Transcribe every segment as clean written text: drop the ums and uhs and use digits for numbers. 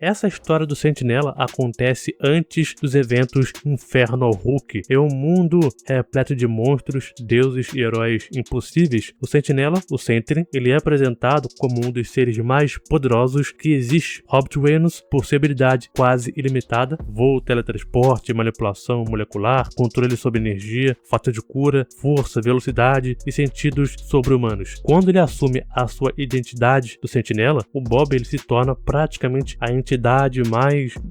Essa história do Sentinela acontece antes dos eventos Inferno ao Hulk. Em um mundo repleto de monstros, deuses e heróis impossíveis, o Sentinela, o Sentry, ele é apresentado como um dos seres mais poderosos que existe. Robert Reynolds, por sua habilidade quase ilimitada, voo, teletransporte, manipulação molecular, controle sobre energia, fator de cura, força, velocidade e sentidos sobre-humanos. Quando ele assume a sua identidade do Sentinela, o Bob ele se torna praticamente a entidade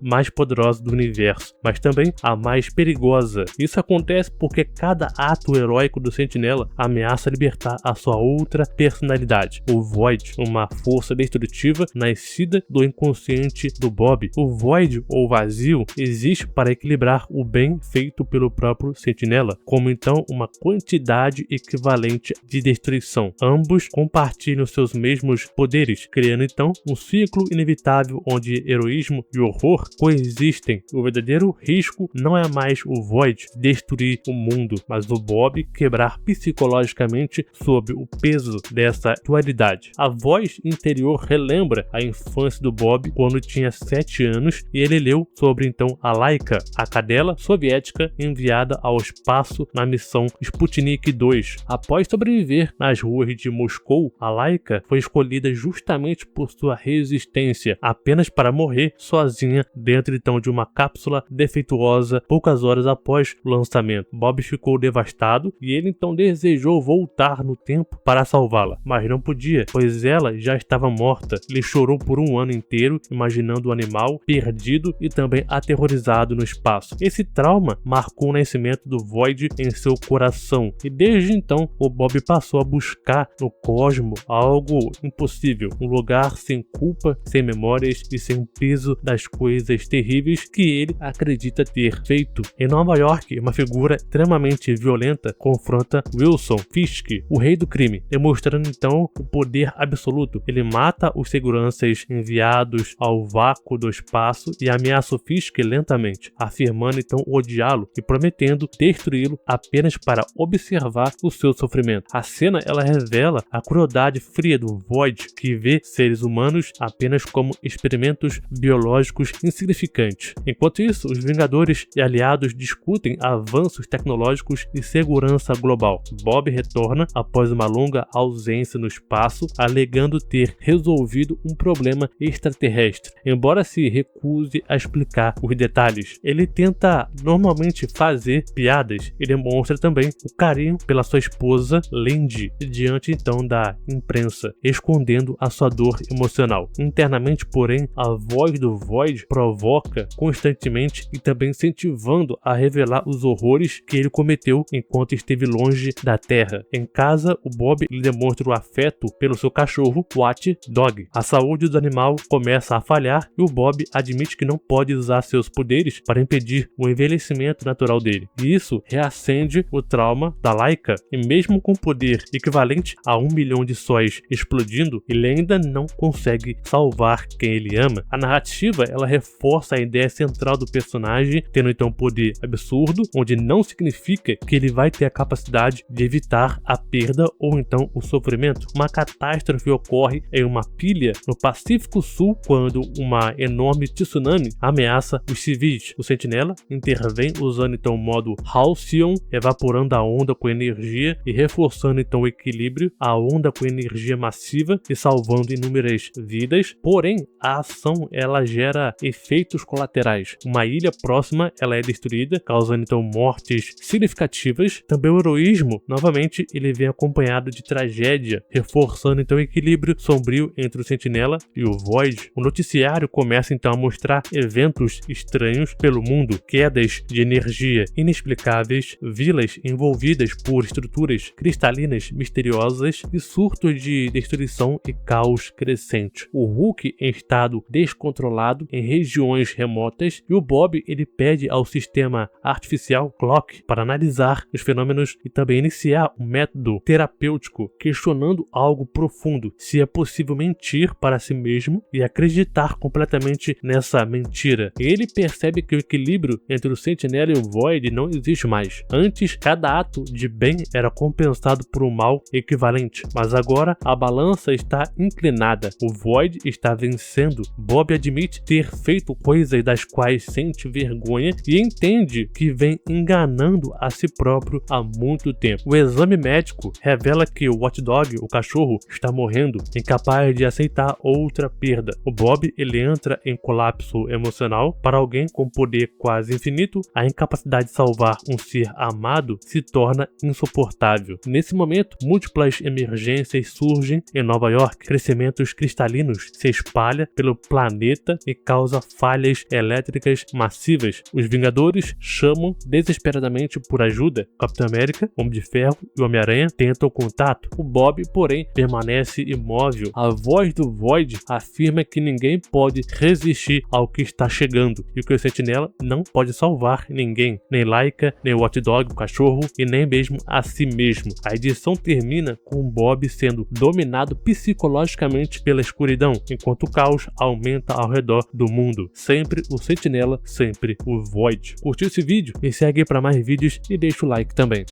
mais poderosa do universo, mas também a mais perigosa. Isso acontece porque cada ato heróico do Sentinela ameaça libertar a sua outra personalidade, o Void, uma força destrutiva nascida do inconsciente do Bob. O Void, ou vazio, existe para equilibrar o bem feito pelo próprio Sentinela, como então uma quantidade equivalente de destruição. Ambos compartilham seus mesmos poderes, criando então um ciclo inevitável onde heroísmo e horror coexistem. O verdadeiro risco não é mais o Void destruir o mundo, mas o Bob quebrar psicologicamente sob o peso dessa dualidade. A voz interior relembra a infância do Bob quando tinha 7 anos e ele leu sobre então a Laika, a cadela soviética enviada ao espaço na missão Sputnik 2. Após sobreviver nas ruas de Moscou, a Laika foi escolhida justamente por sua resistência, apenas para morrer sozinha dentro então de uma cápsula defeituosa poucas horas após o lançamento. Bob ficou devastado e ele então desejou voltar no tempo para salvá-la, mas não podia, pois ela já estava morta. Ele chorou por um ano inteiro, imaginando o animal perdido e também aterrorizado no espaço. Esse trauma marcou o nascimento do Void em seu coração, e desde então o Bob passou a buscar no cosmo algo impossível, um lugar sem culpa, sem memórias e sem peso das coisas terríveis que ele acredita ter feito. Em Nova York, uma figura extremamente violenta confronta Wilson Fisk, o rei do crime, demonstrando então o poder absoluto. Ele mata os seguranças enviados ao vácuo do espaço e ameaça o Fisk lentamente, afirmando então odiá-lo e prometendo destruí-lo apenas para observar o seu sofrimento. A cena ela revela a crueldade fria do Void, que vê seres humanos apenas como experimentos biológicos insignificantes. Enquanto isso, os Vingadores e aliados discutem avanços tecnológicos e segurança global. Bob retorna após uma longa ausência no espaço, alegando ter resolvido um problema extraterrestre. Embora se recuse a explicar os detalhes, ele tenta normalmente fazer piadas e demonstra também o carinho pela sua esposa Lindy diante então da imprensa, escondendo a sua dor emocional. Internamente, porém, a voz do Void provoca constantemente e também incentivando a revelar os horrores que ele cometeu enquanto esteve longe da Terra. Em casa, o Bob ele demonstra o afeto pelo seu cachorro, Watch Dog. A saúde do animal começa a falhar e o Bob admite que não pode usar seus poderes para impedir o envelhecimento natural dele. E isso reacende o trauma da Laika, e mesmo com poder equivalente a 1 milhão de sóis explodindo, ele ainda não consegue salvar quem ele ama. A narrativa ela reforça a ideia central do personagem, tendo então poder absurdo, onde não significa que ele vai ter a capacidade de evitar a perda ou então o sofrimento. Uma catástrofe ocorre em uma pilha no Pacífico Sul quando uma enorme tsunami ameaça os civis. O Sentinela intervém usando então o modo Halcyon, evaporando a onda com energia e reforçando então o equilíbrio, a onda com energia massiva e salvando inúmeras vidas. Porém, a ação ela gera efeitos colaterais. Uma ilha próxima ela é destruída, causando então mortes significativas. Também o heroísmo, novamente, ele vem acompanhado de tragédia, reforçando então o equilíbrio sombrio entre o Sentinela e o Void. O noticiário começa então a mostrar eventos estranhos pelo mundo, quedas de energia inexplicáveis, vilas envolvidas por estruturas cristalinas misteriosas e surtos de destruição e caos crescente. O Hulk em estado descontrolado em regiões remotas e o Bob ele pede ao sistema artificial Clock para analisar os fenômenos e também iniciar um método terapêutico, questionando algo profundo, se é possível mentir para si mesmo e acreditar completamente nessa mentira. Ele percebe que o equilíbrio entre o Sentinela e o Void não existe mais. Antes, cada ato de bem era compensado por um mal equivalente, mas agora a balança está inclinada. O Void está vencendo. Bob Bob admite ter feito coisas das quais sente vergonha e entende que vem enganando a si próprio há muito tempo. O exame médico revela que o Watchdog, o cachorro, está morrendo, incapaz de aceitar outra perda. O Bob ele entra em colapso emocional. Para alguém com poder quase infinito, a incapacidade de salvar um ser amado se torna insuportável. Nesse momento, múltiplas emergências surgem em Nova York. Crescimentos cristalinos se espalha pelo planeta e causa falhas elétricas massivas. Os Vingadores chamam desesperadamente por ajuda. Capitão América, Homem de Ferro e Homem-Aranha tentam contato. O Bob, porém, permanece imóvel. A voz do Void afirma que ninguém pode resistir ao que está chegando e que o Sentinela não pode salvar ninguém, nem Laika, nem o Watchdog, o cachorro, e nem mesmo a si mesmo. A edição termina com o Bob sendo dominado psicologicamente pela escuridão, enquanto o caos aumenta ao redor do mundo. Sempre o Sentinela, sempre o Void. Curtiu esse vídeo? Me segue para mais vídeos e deixa o like também.